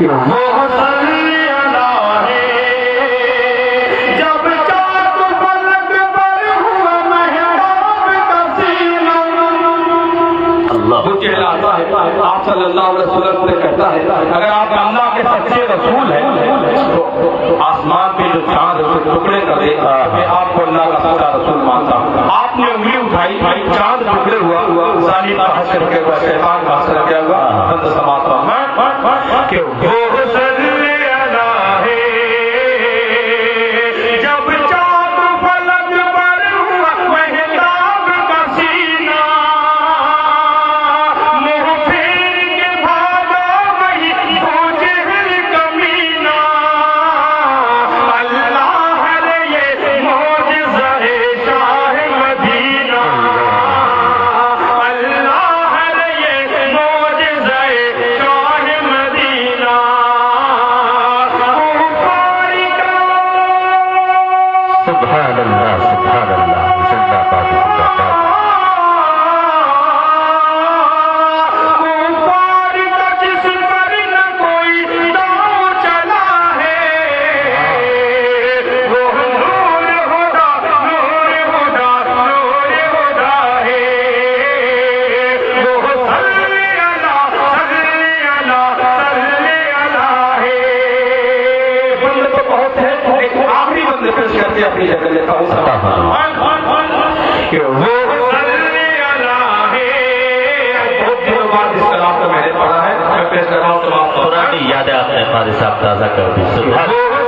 کہ وہ صلی اللہ ہے جب چاک فلک پر ہوا محراب کا سینہ. وہ کہلاتا ہے آپ صلی اللہ علیہ وسلم سے کہتا ہے اگر آپ اللہ کے سچے رسول ہیں تو آسمان پہ جو چاند ہے اسے ٹکڑے کرے میں آپ کو اللہ کا سچا رسول مانتا ہوں. آپ نے انگلی اٹھائی چاند ٹکڑے ہوا ظالم کا حشر کیا ہوا شیطان کا حشر کیا ہوا بند سماتا ہوں کہ وہ صلی اللہ ہے جب چاند فلک پر ہوا محراب کا سینہ. منہ پھیر کے بھاگا وہی وہ جہل کمینہ. اللہ ہے یہ معجزہ شاہ مدینہ. اللہ ہے یہ معجزہ شاہ مدینہ. سبحان اللہ سبحان اللہ زندہ باد زندہ باد. کفار کا جس پر نہ کوئی داؤ چلا ہے وہ نور ہدا نور ہدا نور ہدا ہے. وہ صلی اللہ صلی اللہ صلی اللہ ہے. بندے تو بہت ہے ایک آخری بندے پیش کر کے اپنی جگہ لیتا ہوں کہ وہ صلی اللہ ہے. بہت دنوں بعد اس کلام کو میں نے پڑھا ہے میں پیش کر رہا ہوں تمام پرانی یادیں آپ نے قاری صاحب تازہ کر دی. سبحان وہ